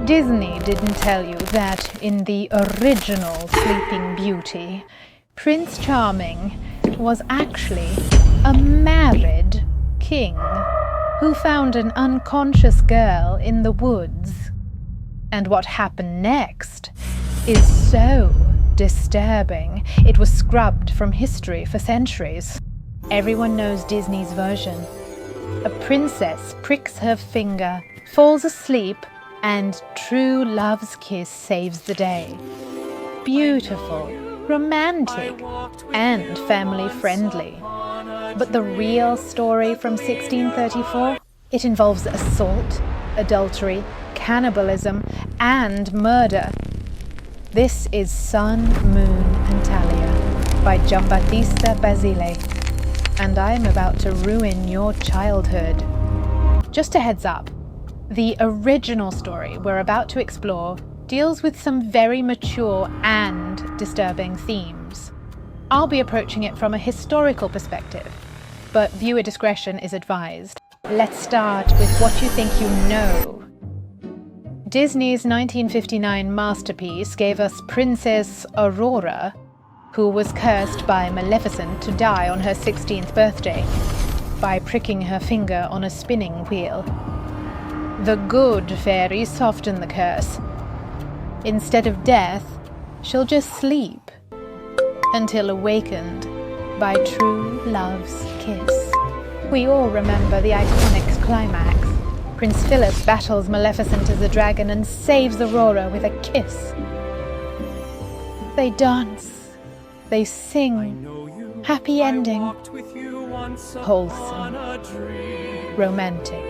Disney didn't tell you that in the original Sleeping Beauty, Prince Charming was actually a married king who found an unconscious girl in the woods. And what happened next is so disturbing, it was scrubbed from history for centuries. Everyone knows Disney's version. A princess pricks her finger, falls asleep, and true love's kiss saves the day. Beautiful, romantic, and family-friendly. But the real story from 1634? It involves assault, adultery, cannibalism, and murder. This is Sun, Moon, and Talia by Giambattista Basile, and I'm about to ruin your childhood. Just a heads up, the original story we're about to explore deals with some very mature and disturbing themes. I'll be approaching it from a historical perspective, but viewer discretion is advised. Let's start with what you think you know. Disney's 1959 masterpiece gave us Princess Aurora, who was cursed by Maleficent to die on her 16th birthday by pricking her finger on a spinning wheel. The good fairy softened the curse. Instead of death, she'll just sleep until awakened by true love's kiss. We all remember the iconic climax. Prince Philip battles Maleficent as a dragon and saves Aurora with a kiss. They dance, they sing, happy ending, wholesome, romantic.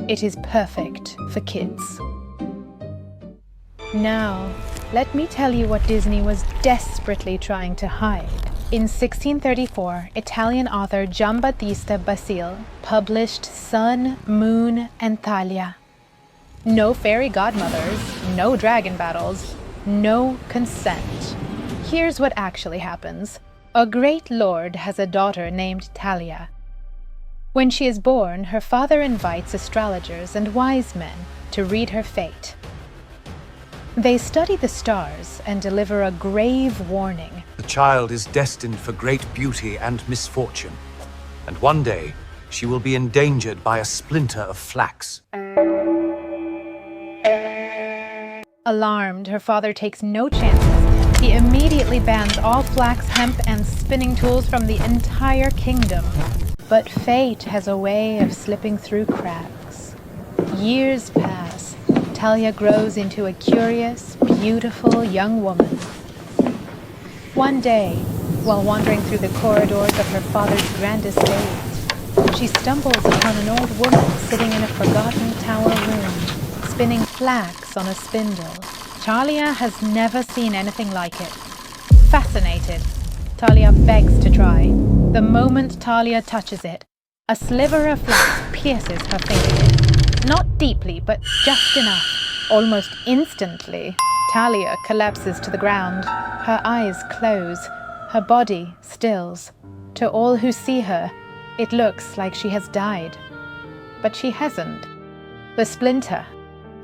It is perfect for kids. Now, let me tell you what Disney was desperately trying to hide. In 1634, Italian author Giambattista Basile published Sun, Moon, and Talia. No fairy godmothers, no dragon battles, no consent. Here's what actually happens. A great lord has a daughter named Talia. When she is born, her father invites astrologers and wise men to read her fate. They study the stars and deliver a grave warning. The child is destined for great beauty and misfortune, and one day she will be endangered by a splinter of flax. Alarmed, her father takes no chances. He immediately bans all flax, hemp, and spinning tools from the entire kingdom. But fate has a way of slipping through cracks. Years pass. Talia grows into a curious, beautiful young woman. One day, while wandering through the corridors of her father's grand estate, she stumbles upon an old woman sitting in a forgotten tower room, spinning flax on a spindle. Talia has never seen anything like it. Fascinated, Talia begs to try. The moment Talia touches it, a sliver of flax pierces her fingertip. Not deeply, but just enough. Almost instantly, Talia collapses to the ground. Her eyes close. Her body stills. To all who see her, it looks like she has died. But she hasn't. The splinter,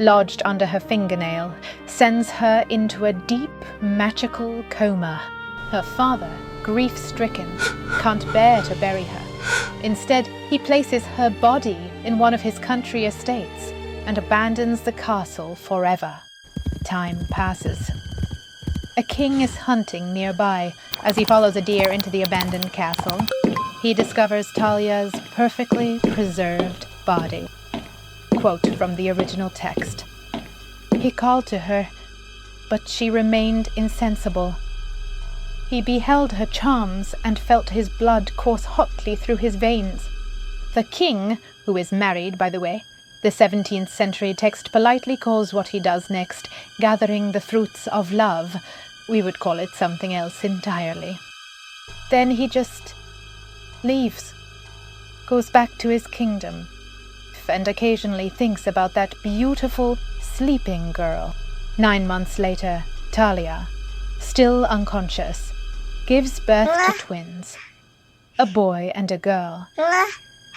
lodged under her fingernail, sends her into a deep, magical coma. Her father, grief-stricken, can't bear to bury her. Instead, he places her body in one of his country estates and abandons the castle forever. Time passes. A king is hunting nearby. As he follows a deer into the abandoned castle, he discovers Talia's perfectly preserved body. Quote from the original text. He called to her, but she remained insensible. He beheld her charms and felt his blood course hotly through his veins. The king, who is married, by the way, the 17th century text politely calls what he does next gathering the fruits of love. We would call it something else entirely. Then he just leaves, goes back to his kingdom, and occasionally thinks about that beautiful sleeping girl. 9 months later, Talia, still unconscious, gives birth to twins, a boy and a girl.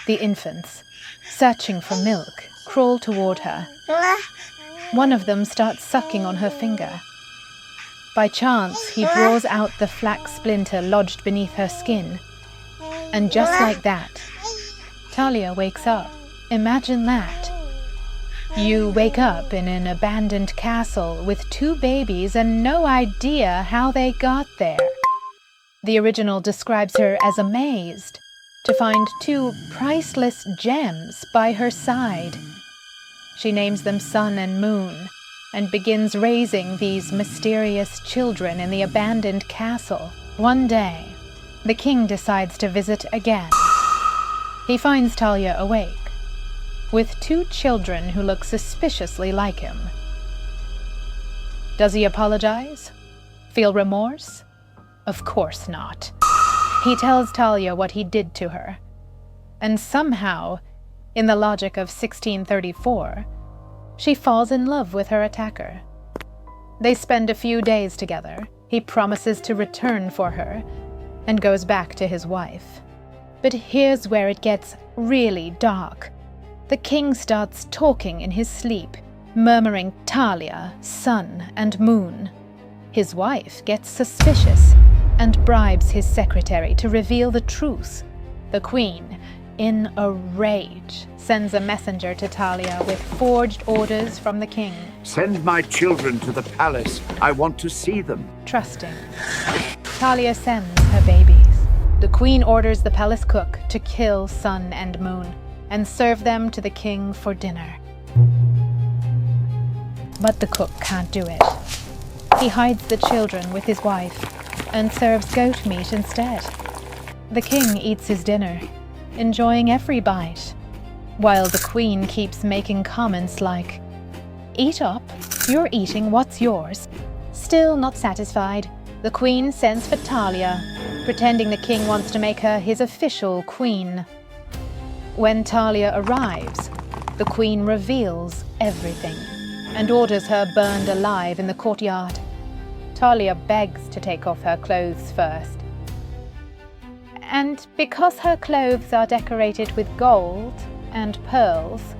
The infants, searching for milk, crawl toward her. One of them starts sucking on her finger. By chance, he draws out the flax splinter lodged beneath her skin. And just like that, Talia wakes up. Imagine that. You wake up in an abandoned castle with 2 babies and no idea how they got there. The original describes her as amazed to find 2 priceless gems by her side. She names them Sun and Moon and begins raising these mysterious children in the abandoned castle. One day, the king decides to visit again. He finds Talia awake, with 2 children who look suspiciously like him. Does he apologize? Feel remorse? Of course not. He tells Talia what he did to her. And somehow, in the logic of 1634, she falls in love with her attacker. They spend a few days together. He promises to return for her and goes back to his wife. But here's where it gets really dark. The king starts talking in his sleep, murmuring Talia, Sun, and Moon. His wife gets suspicious and bribes his secretary to reveal the truth. The queen, in a rage, sends a messenger to Talia with forged orders from the king. Send my children to the palace. I want to see them. Trusting, Talia sends her babies. The queen orders the palace cook to kill Sun and Moon and serve them to the king for dinner. But the cook can't do it. He hides the children with his wife and serves goat meat instead. The king eats his dinner, enjoying every bite, while the queen keeps making comments like, "Eat up, you're eating what's yours." Still not satisfied, the queen sends for Talia, pretending the king wants to make her his official queen. When Talia arrives, the queen reveals everything and orders her burned alive in the courtyard. Talia begs to take off her clothes first. And because her clothes are decorated with gold and pearls,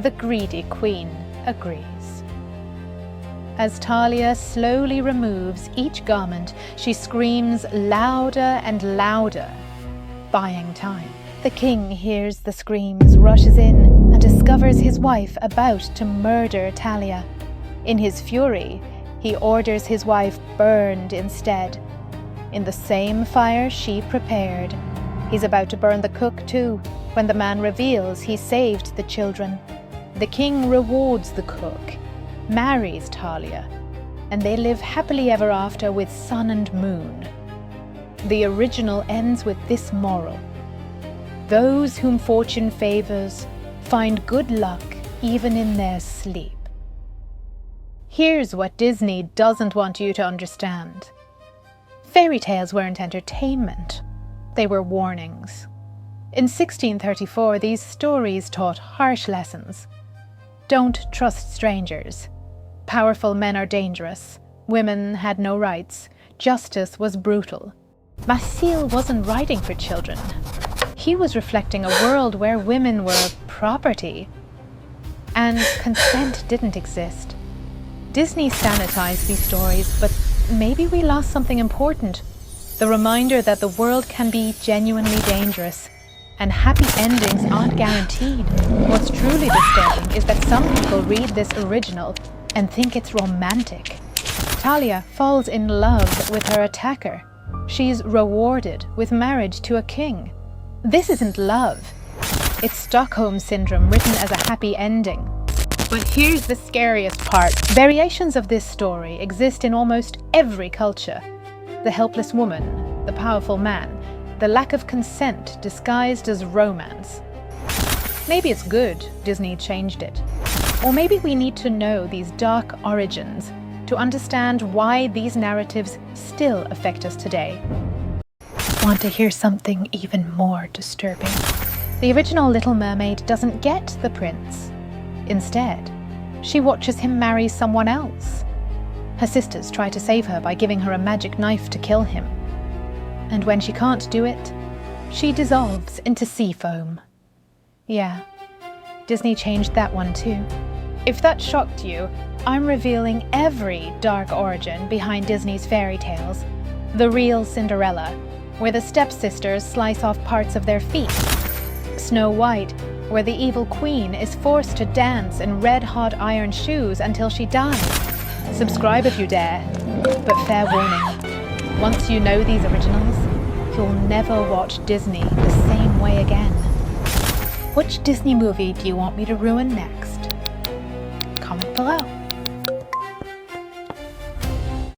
the greedy queen agrees. As Talia slowly removes each garment, she screams louder and louder, buying time. The king hears the screams, rushes in, and discovers his wife about to murder Talia. In his fury, he orders his wife burned instead, in the same fire she prepared. He's about to burn the cook too, when the man reveals he saved the children. The king rewards the cook, marries Talia, and they live happily ever after with Sun and Moon. The original ends with this moral: those whom fortune favors find good luck even in their sleep. Here's what Disney doesn't want you to understand. Fairy tales weren't entertainment. They were warnings. In 1634, these stories taught harsh lessons. Don't trust strangers. Powerful men are dangerous. Women had no rights. Justice was brutal. Basile wasn't writing for children. He was reflecting a world where women were property, and consent didn't exist. Disney sanitized these stories, but maybe we lost something important. The reminder that the world can be genuinely dangerous, and happy endings aren't guaranteed. What's truly disturbing is that some people read this original and think it's romantic. Talia falls in love with her attacker. She's rewarded with marriage to a king. This isn't love. It's Stockholm Syndrome written as a happy ending. But here's the scariest part. Variations of this story exist in almost every culture. The helpless woman, the powerful man, the lack of consent disguised as romance. Maybe it's good Disney changed it. Or maybe we need to know these dark origins to understand why these narratives still affect us today. Want to hear something even more disturbing? The original Little Mermaid doesn't get the prince. Instead, she watches him marry someone else. Her sisters try to save her by giving her a magic knife to kill him. And when she can't do it, she dissolves into sea foam. Yeah, Disney changed that one too. If that shocked you, I'm revealing every dark origin behind Disney's fairy tales. The real Cinderella, where the stepsisters slice off parts of their feet. Snow White, where the evil queen is forced to dance in red-hot iron shoes until she dies. Subscribe if you dare, but fair warning, once you know these originals, you'll never watch Disney the same way again. Which Disney movie do you want me to ruin next?